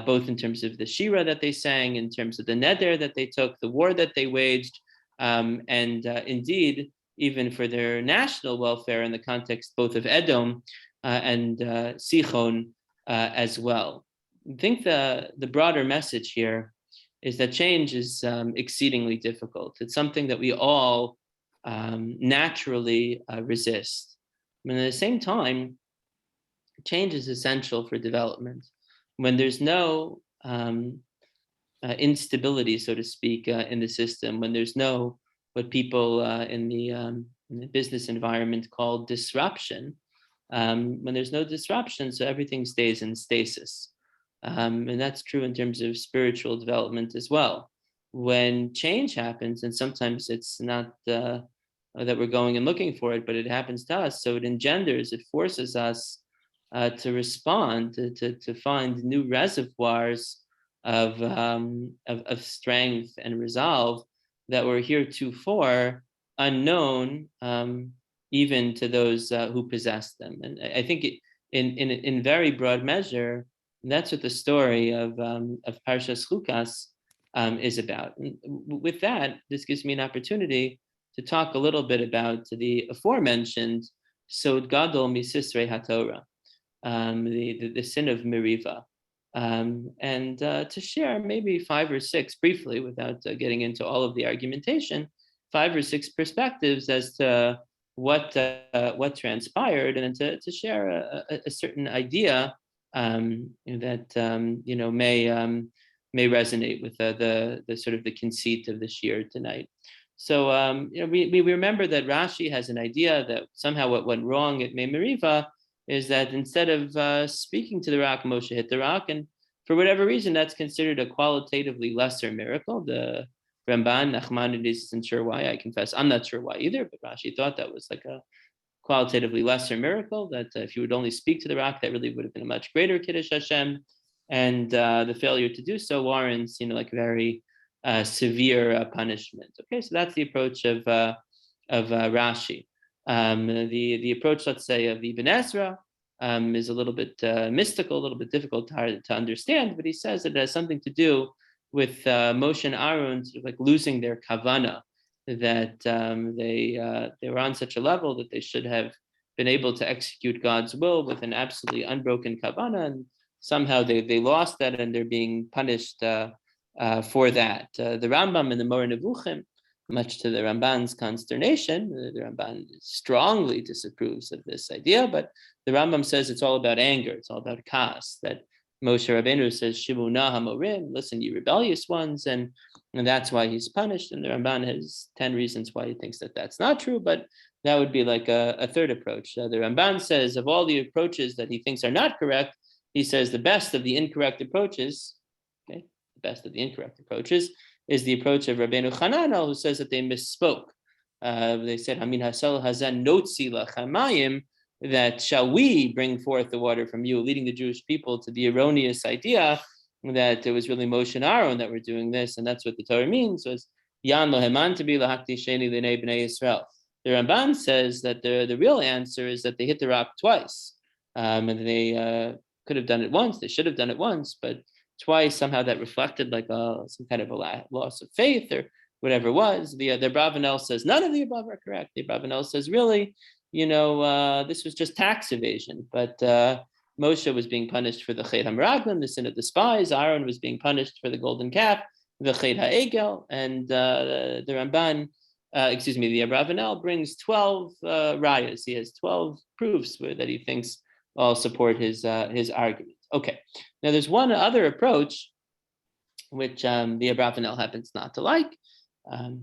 both in terms of the Shira that they sang, in terms of the Neder that they took, the war that they waged, and indeed, even for their national welfare in the context both of Edom and Sichon as well. I think the broader message here is that change is exceedingly difficult. It's something that we all naturally resist. But at the same time, change is essential for development. When there's no instability, so to speak, in the system, when there's no what people in the business environment call disruption, when there's no disruption, so everything stays in stasis. And that's true in terms of spiritual development as well. When change happens, and sometimes it's not that we're going and looking for it, but it happens to us, so it forces us to respond, to find new reservoirs of strength and resolve that were heretofore unknown, even to those who possess them. And I think in very broad measure, And that's what the story of Parshat Chukas is about. And with that, this gives me an opportunity to talk a little bit about the aforementioned Sod Gadol Misisrei HaTorah, the sin of Meriva, and to share maybe 5 or 6 briefly, without getting into all of the argumentation, 5 or 6 perspectives as to what transpired, and then to share a certain idea that may resonate with the sort of the conceit of this year tonight. So we remember that Rashi has an idea that somehow what went wrong at Mei Meriva is that instead of speaking to the rock, Moshe hit the rock, and for whatever reason, that's considered a qualitatively lesser miracle. The Ramban, Nachmanides isn't sure why. I confess, I'm not sure why either, but Rashi thought that was like a qualitatively lesser miracle, that if you would only speak to the rock, that really would have been a much greater Kiddush Hashem, and the failure to do so warrants, like very severe punishment. Okay, so that's the approach of Rashi. The approach, let's say, of Ibn Ezra is a little bit mystical, a little bit difficult to understand, but he says it has something to do with Moshe and Aaron sort of like losing their kavana, that they were on such a level that they should have been able to execute God's will with an absolutely unbroken kavana, and somehow they lost that, and they're being punished for that. The Rambam in the Moreh Nevuchim, much to the Ramban's consternation, the Ramban strongly disapproves of this idea, but the Rambam says it's all about anger, it's all about kas, that Moshe Rabbeinu says, Shimuna HaMorim, listen, you rebellious ones, and that's why he's punished. And the Ramban has 10 reasons why he thinks that that's not true, but that would be like a third approach. The Ramban says of all the approaches that he thinks are not correct, he says the best of the incorrect approaches, okay, the best of the incorrect approaches is the approach of Rabbeinu Hananel, who says that they misspoke. They said, Hamin Hasel Hazan Notzi Lachamayim, that shall we bring forth the water from you, leading the Jewish people to the erroneous idea that it was really Moshe and Aaron that were doing this, and that's what the Torah means, was Yan Loheman to be Lahakti Sheni L'nei B'nei Yisrael. The Ramban says that the real answer is that they hit the rock twice, and they could have done it once, they should have done it once, but twice somehow that reflected like some kind of a loss of faith or whatever it was. The Bravanel says none of the above are correct. The Bravanel says really, this was just tax evasion, but Moshe was being punished for the Chet HaMeraglim, the sin of the spies. Aaron was being punished for the golden calf, the Chet HaEgel, and the Ramban, the Abravanel brings 12 rayas. He has 12 proofs that he thinks all support his argument. Okay, now there's one other approach which the Abravanel happens not to like.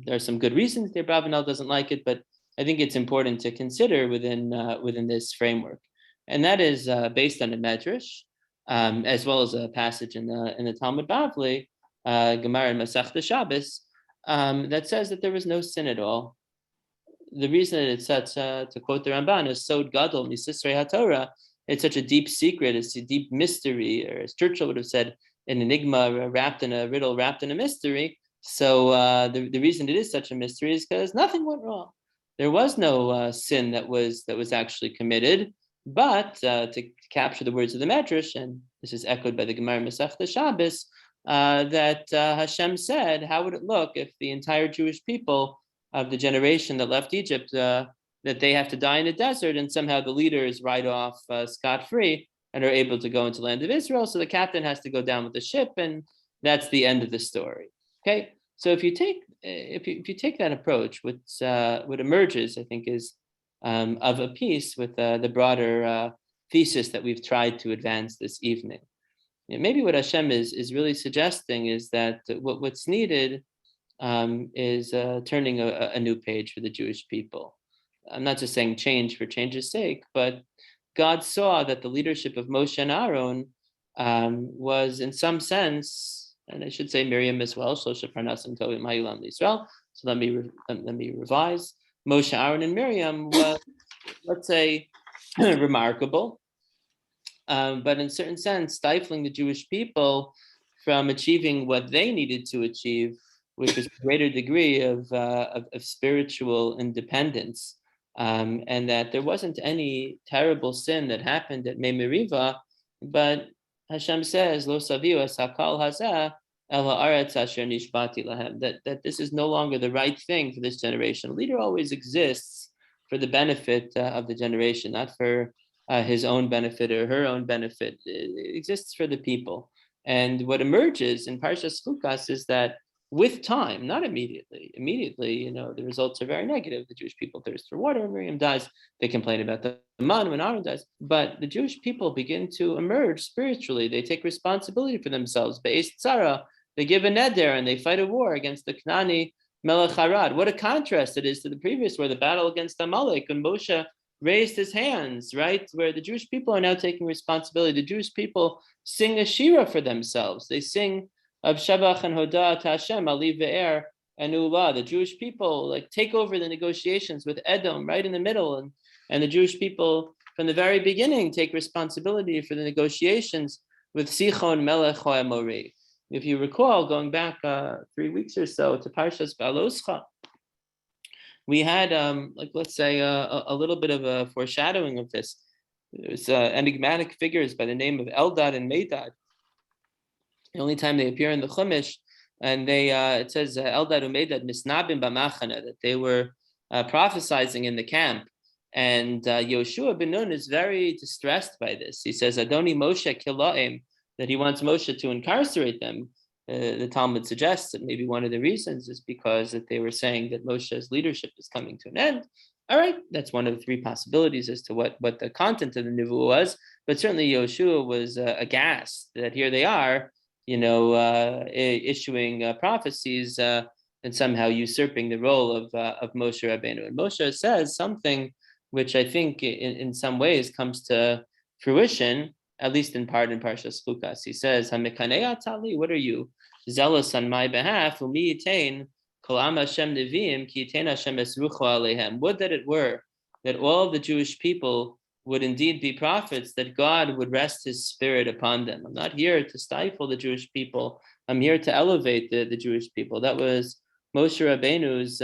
There are some good reasons the Abravanel doesn't like it, but I think it's important to consider within this framework, and that is based on a medrash, as well as a passage in the Talmud Bavli, Gemara in Masechta Shabbos, that says that there was no sin at all. The reason that it's such, to quote the Ramban, is Sod Gadol Misisrei HaTorah. It's such a deep secret, it's a deep mystery, or as Churchill would have said, an enigma wrapped in a riddle, wrapped in a mystery. So the reason it is such a mystery is because nothing went wrong. There was no sin that was actually committed, but to capture the words of the Medrash, and this is echoed by the Gemara Masechta Shabbos, that Hashem said, how would it look if the entire Jewish people of the generation that left Egypt, that they have to die in a desert, and somehow the leaders ride off scot-free and are able to go into the land of Israel, so the captain has to go down with the ship, and that's the end of the story. Okay, so if you take that approach, what emerges, I think, is of a piece with the broader thesis that we've tried to advance this evening. Maybe what Hashem is really suggesting is that what's needed is turning a new page for the Jewish people. I'm not just saying change for change's sake, but God saw that the leadership of Moshe and Aaron was, in some sense, and I should say Miriam as well. So let me revise. Moshe, Aaron, and Miriam was, let's say, remarkable, but in a certain sense, stifling the Jewish people from achieving what they needed to achieve, which was a greater degree of spiritual independence. And that there wasn't any terrible sin that happened at Mei Meriva, but Hashem says, "Lo saviu es hakal hazeh el haaretz asher nishbati lahem." That this is no longer the right thing for this generation. A leader always exists for the benefit of the generation, not for his own benefit or her own benefit. It exists for the people. And what emerges in Parshat Chukat is that with time, not immediately. Immediately, the results are very negative. The Jewish people thirst for water. Miriam dies. They complain about the man when Aaron dies. But the Jewish people begin to emerge spiritually. They take responsibility for themselves. Be'ez tzara, they give a neder and they fight a war against the Knani Melech Harad. What a contrast it is to the previous war, the battle against Amalek, when Moshe raised his hands, right? Where the Jewish people are now taking responsibility. The Jewish people sing a shira for themselves. They sing of Shabach and Hodah to Hashem, Ali Ve'er and Ula. The Jewish people take over the negotiations with Edom right in the middle. And the Jewish people from the very beginning take responsibility for the negotiations with Sichon Melech HaAmori. If you recall, going back 3 weeks or so to Parshas Baloscha, we had, let's say, a little bit of a foreshadowing of this. It was enigmatic figures by the name of Eldad and Medad. The only time they appear in the Chumash, and it says Eldad and Medad misnabim b'machana, that they were prophesizing in the camp. And Yoshua ben Nun is very distressed by this. He says, Adoni Moshe kilaim, that he wants Moshe to incarcerate them. The Talmud suggests that maybe one of the reasons is because that they were saying that Moshe's leadership is coming to an end. All right, that's one of the three possibilities as to what the content of the Nevuah was. But certainly Yoshua was aghast that here they are, issuing prophecies and somehow usurping the role of Moshe Rabbeinu. And Moshe says something which I think in some ways comes to fruition, at least in part in Parshat Chukat. He says, "Hamekanei atali, what are you zealous on my behalf? Umi yitain kol am Hashem neviim ki yitain Hashem es rucho alehem." Would that it were that all of the Jewish people would indeed be prophets, that God would rest His Spirit upon them. I'm not here to stifle the Jewish people. I'm here to elevate the Jewish people. That was Moshe Rabbeinu's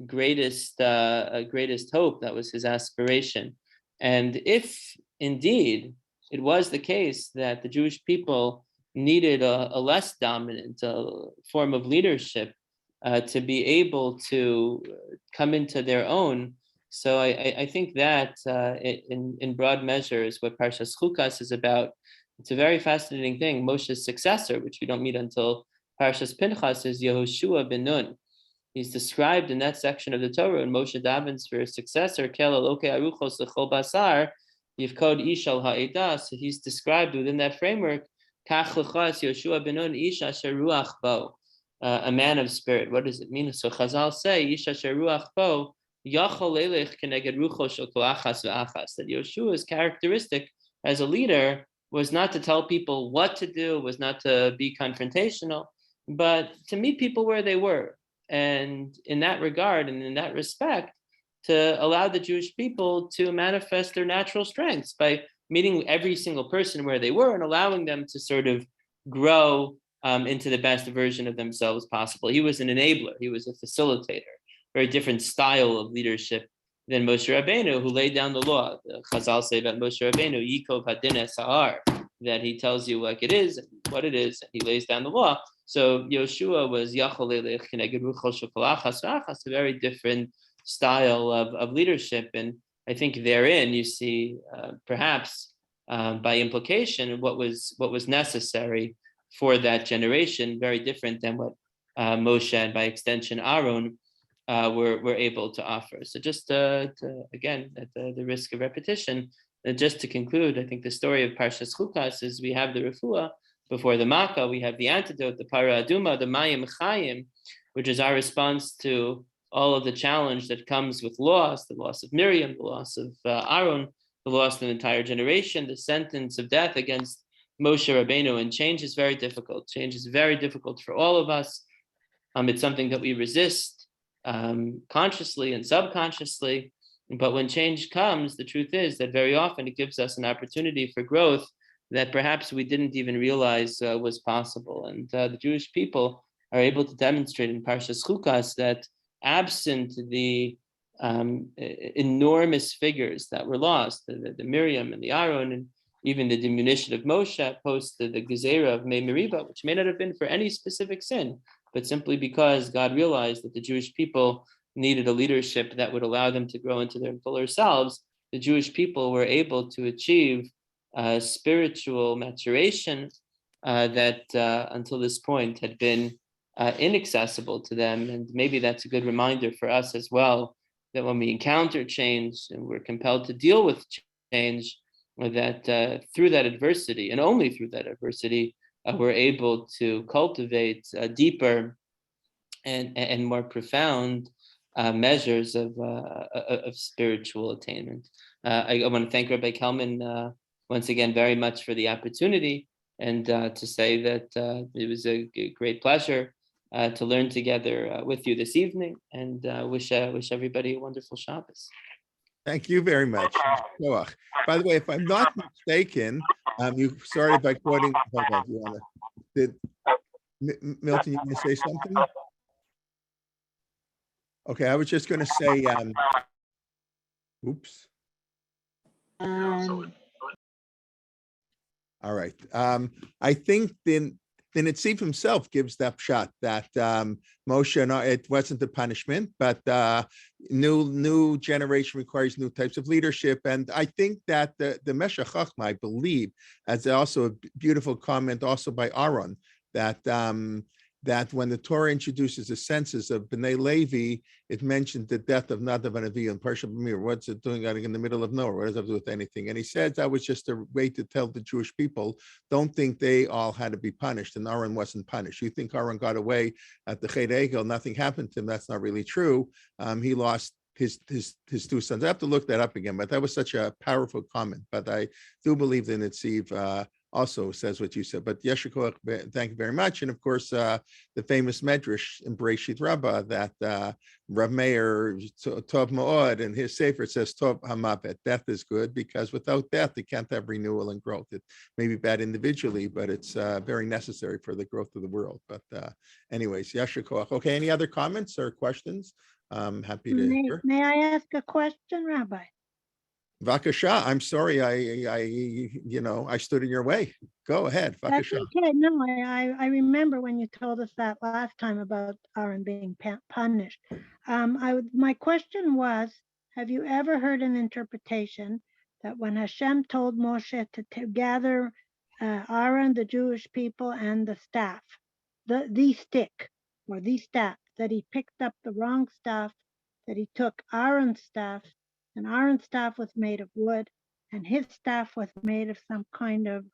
greatest hope. That was his aspiration. And if indeed it was the case that the Jewish people needed a less dominant form of leadership to be able to come into their own. So I think that in broad measure is what Parshat Chukat is about. It's a very fascinating thing. Moshe's successor, which we don't meet until Parshas Pinchas, is Yehoshua ben Nun. He's described in that section of the Torah, and Moshe davens for his successor, Kel Elokei Aruchos L'chol Basar, Yivkod Ish al Ha'edah. So he's described within that framework, Kach L'chas Yehoshua ben Nun Ish Asher Ruach Bo, a man of spirit. What does it mean? So Chazal say, Ish Asher Ruach Bo, Yachol Lelech Keneged Rucho Shel Kol Achas V'Achas. That Yehoshua's characteristic as a leader was not to tell people what to do, was not to be confrontational, but to meet people where they were. And in that regard and in that respect, to allow the Jewish people to manifest their natural strengths by meeting every single person where they were and allowing them to sort of grow into the best version of themselves possible. He was an enabler. He was a facilitator. Very different style of leadership than Moshe Rabbeinu, who laid down the law. The Chazal say about Moshe Rabbeinu, Yikov Hadin Sahar, that he tells you like it is and what it is, and he lays down the law. So Yoshua was Yachol Lelech Keneged Rucho Shel Kol Achas V'Achas, a very different style of leadership. And I think therein you see perhaps by implication what was necessary for that generation, very different than what Moshe and by extension Aaron were able to offer. So just to again, at the risk of repetition, just to conclude, I think the story of Parshat Chukat is we have the refuah before the Makkah, we have the antidote, the Para Aduma, the Mayim Chayim, which is our response to all of the challenge that comes with loss, the loss of Miriam, the loss of Aaron, the loss of an entire generation, the sentence of death against Moshe Rabbeinu. And change is very difficult. Change is very difficult for all of us. It's something that we resist consciously and subconsciously. But when change comes, the truth is that very often it gives us an opportunity for growth that perhaps we didn't even realize was possible. And the Jewish people are able to demonstrate in Parshat Chukat that absent the enormous figures that were lost, the Miriam and the Aaron even the diminution of Moshe post the Gezerah of Mei Meriba, which may not have been for any specific sin, but simply because God realized that the Jewish people needed a leadership that would allow them to grow into their fuller selves. The Jewish people were able to achieve spiritual maturation that until this point had been inaccessible to them. And maybe that's a good reminder for us as well, that when we encounter change and we're compelled to deal with change, that through that adversity, and only through that adversity, we're able to cultivate deeper and more profound measures of spiritual attainment. I want to thank Rabbi Kelman once again very much for the opportunity, and to say that it was a great pleasure to learn together with you this evening, and wish everybody a wonderful Shabbos. Thank you very much. By the way, if I'm not mistaken, you started by quoting. Hold on, you want to? Milton, you want to say something? Okay, I was just going to say. Oops. All right. I think the Netziv himself gives that shot that Moshe, no, it wasn't the punishment, but new generation requires new types of leadership. And I think that the Meshech Chochmah, I believe, as also a beautiful comment also by Aaron, that when the Torah introduces the census of Bnei Levi, it mentioned the death of Nadav and Avihu in Parshat Bamir. What's it doing out in the middle of nowhere? What does that have to do with anything? And he says that was just a way to tell the Jewish people, don't think they all had to be punished, and Aaron wasn't punished. You think Aaron got away at the Chet Egel, nothing happened to him. That's not really true. He lost his two sons. I have to look that up again, but that was such a powerful comment. But I do believe that Netziv also says what you said. But Yeshua, thank you very much. And of course, the famous Medrash in Bereshit Rabbah that Rav Meir Tov Ma'od and his Sefer says Tov Hamabet, death is good, because without death, it can't have renewal and growth. It may be bad individually, but it's very necessary for the growth of the world. But anyways, Yeshua. Okay, any other comments or questions? I'm happy to hear. May I ask a question, Rabbi? Vakasha, I'm sorry, I stood in your way. Go ahead, That's Vakasha. okay. No, I remember when you told us that last time about Aaron being punished. My question was, have you ever heard an interpretation that when Hashem told Moshe to gather Aaron, the Jewish people, and the staff, the stick or the staff, that he picked up the wrong staff, that he took Aaron's staff, and Aaron's staff was made of wood, and his staff was made of some kind of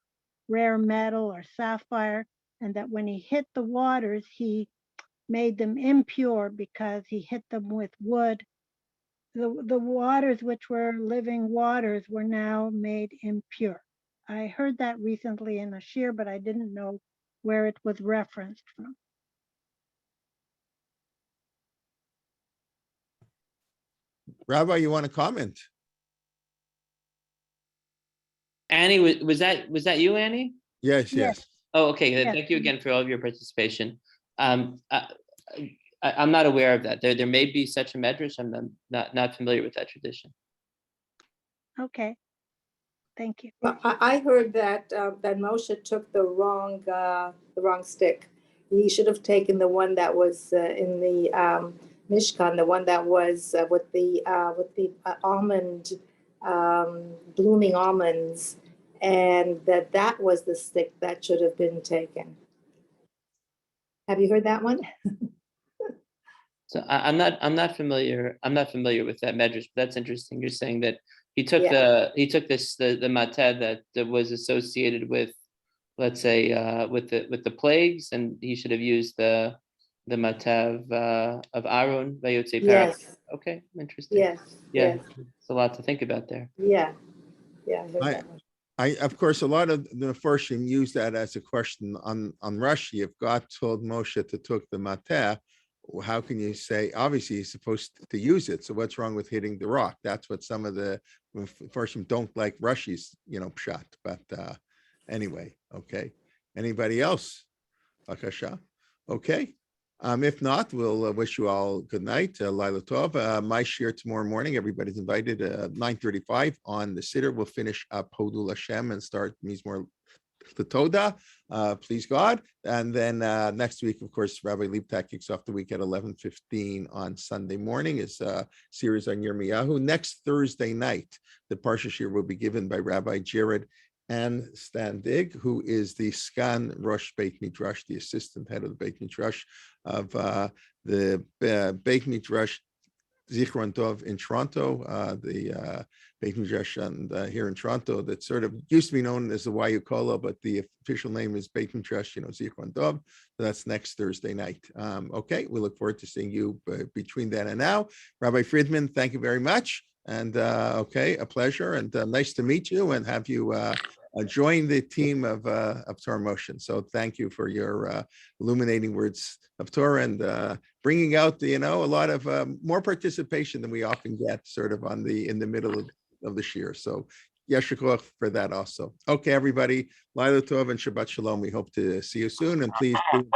rare metal or sapphire, and that when he hit the waters, he made them impure because he hit them with wood. The waters, which were living waters, were now made impure. I heard that recently in a shir, but I didn't know where it was referenced from. Rabbi, you want to comment? Annie, was that you, Annie? Yes. Oh, okay. Yes. Thank you again for all of your participation. I'm not aware of that. There may be such a medrash. I'm not familiar with that tradition. Okay, thank you. Well, I heard that that Moshe took the wrong stick. He should have taken the one that was in the Mishkan, the one that was with the almond blooming almonds, and that was the stick that should have been taken. Have you heard that one? So I'm not familiar with that medrash, but that's interesting. You're saying that he took the mateh that was associated with, let's say, with the plagues, and he should have used the mateh of Aaron vayotze parach. Yes. Okay, interesting. Yes. Yeah, Yes. it's a lot to think about there. Yeah. I heard that one. Of course, a lot of the Mefarshim use that as a question on Rashi. If God told Moshe to took the mateh, how can you say, obviously he's supposed to use it, so what's wrong with hitting the rock? That's what some of the Mefarshim don't like Rashi's, pshat. But anyway, okay. Anybody else? Akasha? Okay. If not, we'll wish you all good night. Laila Tov. My share tomorrow morning. Everybody's invited. 9:35 on the Siddur. We'll finish up Hodul Hashem and start Mizmor the Toda, please God. And then next week, of course, Rabbi Liebtag kicks off the week at 11:15 on Sunday morning. Is a series on Yirmiyahu. Next Thursday night, the Parsha Shir will be given by Rabbi Jared and Stan Digg, who is the Sgan Rosh Beit Midrash, the assistant head of the Beit Midrash of the Beit Midrash Zichron Tov in Toronto, the Beit Midrash here in Toronto that sort of used to be known as the Wayukolo, but the official name is Beit Midrash, Zichron Tov. So that's next Thursday night. Okay, we look forward to seeing you between then and now. Rabbi Fridman, thank you very much. And okay, a pleasure and nice to meet you and have you join the team of Torah Motion. So thank you for your illuminating words of Torah and bringing out a lot of more participation than we often get sort of in the middle of the year. So Yesher Koach for that also. Okay, everybody, Laila Tov and Shabbat Shalom. We hope to see you soon and please do.